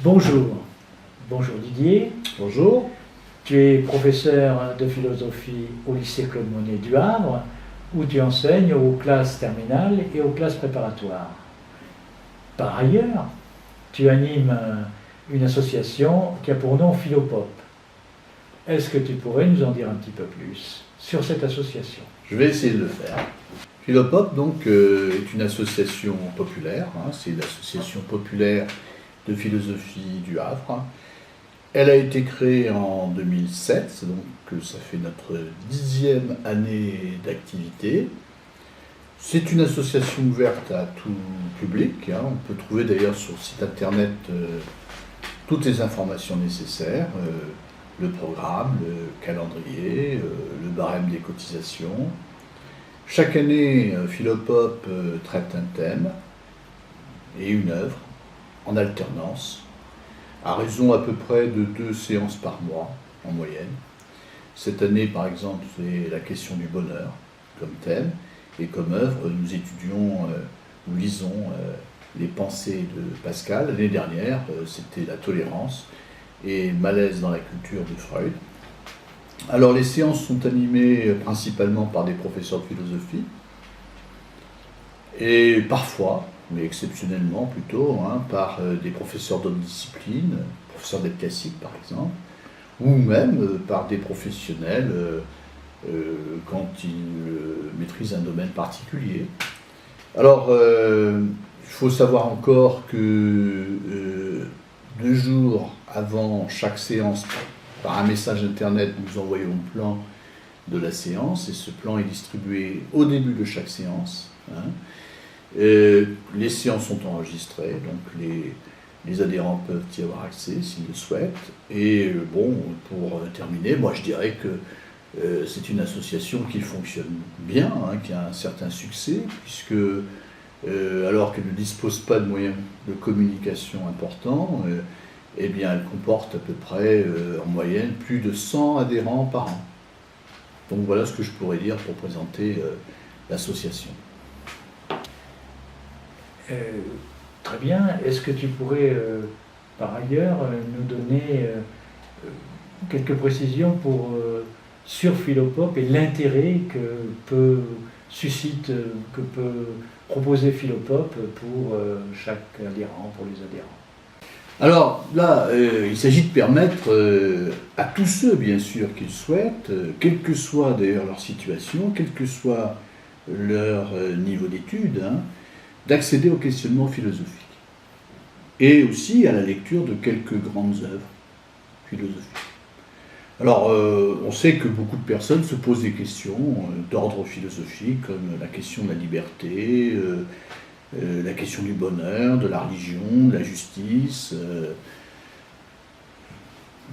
Bonjour. Bonjour Didier. Bonjour. Tu es professeur de philosophie au lycée Claude Monet du Havre, où tu enseignes aux classes terminales et aux classes préparatoires. Par ailleurs, tu animes une association qui a pour nom Philopop. Est-ce que tu pourrais nous en dire un petit peu plus sur cette association? Je vais essayer de le faire. Philopop donc, est une association populaire, c'est l'association populaire de philosophie du Havre. Elle a été créée en 2007, donc ça fait notre 10e année d'activité. C'est une association ouverte à tout public. On peut trouver d'ailleurs sur le site internet toutes les informations nécessaires, le programme, le calendrier, le barème des cotisations. Chaque année, Philopop traite un thème et une œuvre en alternance, à raison à peu près de 2 séances par mois en moyenne. Cette année, par exemple, c'est la question du bonheur comme thème, et comme œuvre, nous lisons les pensées de Pascal. L'année dernière, c'était la tolérance et malaise dans la culture de Freud. Alors les séances sont animées principalement par des professeurs de philosophie, et parfois, mais exceptionnellement plutôt, par des professeurs d'autres disciplines, professeurs d'être classique par exemple, ou même par des professionnels quand ils maîtrisent un domaine particulier. Alors, il faut savoir encore que 2 jours avant chaque séance, par un message internet, nous envoyons le plan de la séance, et ce plan est distribué au début de chaque séance. Les séances sont enregistrées, donc les adhérents peuvent y avoir accès s'ils le souhaitent. Et pour terminer, moi je dirais que c'est une association qui fonctionne bien, qui a un certain succès, puisque alors qu'elle ne dispose pas de moyens de communication importants, eh bien elle comporte à peu près en moyenne plus de 100 adhérents par an. Donc voilà ce que je pourrais dire pour présenter l'association. Très bien. Est-ce que tu pourrais, par ailleurs, nous donner quelques précisions sur Philopop et l'intérêt que peut proposer Philopop pour chaque adhérent, pour les adhérents? Alors là, il s'agit de permettre à tous ceux, bien sûr, qui le souhaitent, quelle que soit d'ailleurs leur situation, quel que soit leur niveau d'études, d'accéder au questionnement philosophique. Et aussi à la lecture de quelques grandes œuvres philosophiques. Alors, on sait que beaucoup de personnes se posent des questions d'ordre philosophique, comme la question de la liberté, la question du bonheur, de la religion, de la justice,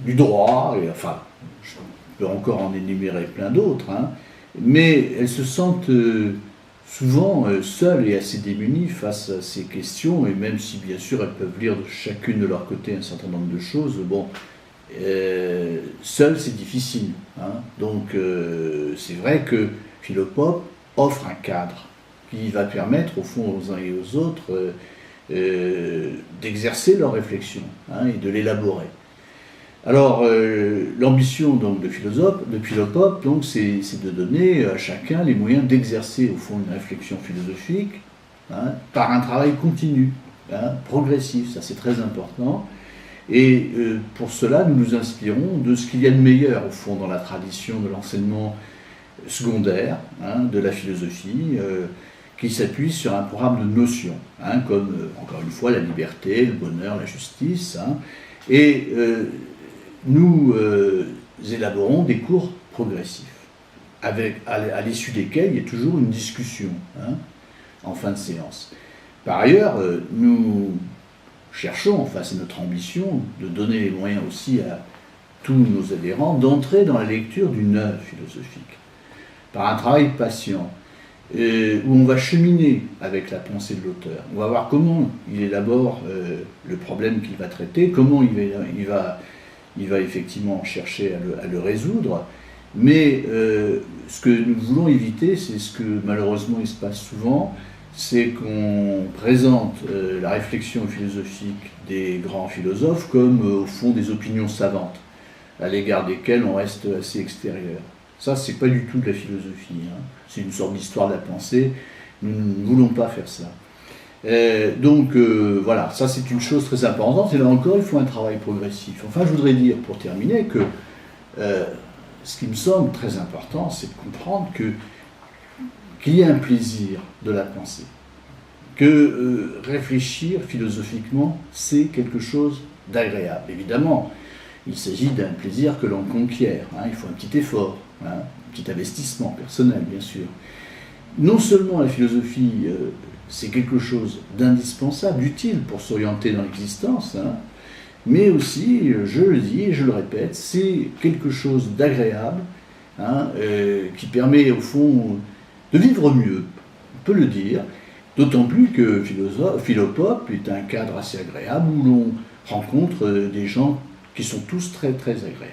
du droit, et enfin, je peux encore en énumérer plein d'autres, mais elles se sentent souvent seules et assez démunies face à ces questions, et même si bien sûr elles peuvent lire de chacune de leur côté un certain nombre de choses, seul c'est difficile. Donc c'est vrai que Philopop offre un cadre qui va permettre au fond aux uns et aux autres d'exercer leur réflexion et de l'élaborer. Alors l'ambition donc de Philopop donc c'est de donner à chacun les moyens d'exercer au fond une réflexion philosophique par un travail continu, progressif, ça c'est très important. Et pour cela, nous nous inspirons de ce qu'il y a de meilleur, au fond, dans la tradition de l'enseignement secondaire de la philosophie, qui s'appuie sur un programme de notions, comme, encore une fois, la liberté, le bonheur, la justice. Et nous élaborons des cours progressifs, à l'issue desquels il y a toujours une discussion en fin de séance. Par ailleurs, nous cherchons, enfin c'est notre ambition, de donner les moyens aussi à tous nos adhérents d'entrer dans la lecture d'une œuvre philosophique, par un travail patient, où on va cheminer avec la pensée de l'auteur. On va voir comment il élabore le problème qu'il va traiter, comment il va effectivement chercher à le résoudre, mais ce que nous voulons éviter, c'est ce que malheureusement il se passe souvent, c'est qu'on présente la réflexion philosophique des grands philosophes comme, au fond, des opinions savantes, à l'égard desquelles on reste assez extérieur. Ça, c'est pas du tout de la philosophie, hein. C'est une sorte d'histoire de la pensée. Nous ne voulons pas faire ça. Donc voilà, ça c'est une chose très importante, et là encore il faut un travail progressif. Enfin, je voudrais dire pour terminer que ce qui me semble très important, c'est de comprendre qu'il y a un plaisir de la pensée, que réfléchir philosophiquement, c'est quelque chose d'agréable. Évidemment, il s'agit d'un plaisir que l'on conquiert, hein, il faut un petit effort, hein, un petit investissement personnel bien sûr. Non seulement la philosophie, c'est quelque chose d'indispensable, d'utile pour s'orienter dans l'existence, hein, mais aussi, je le dis et je le répète, c'est quelque chose d'agréable, hein, qui permet au fond de vivre mieux, on peut le dire, d'autant plus que Philopop est un cadre assez agréable où l'on rencontre des gens qui sont tous très très agréables.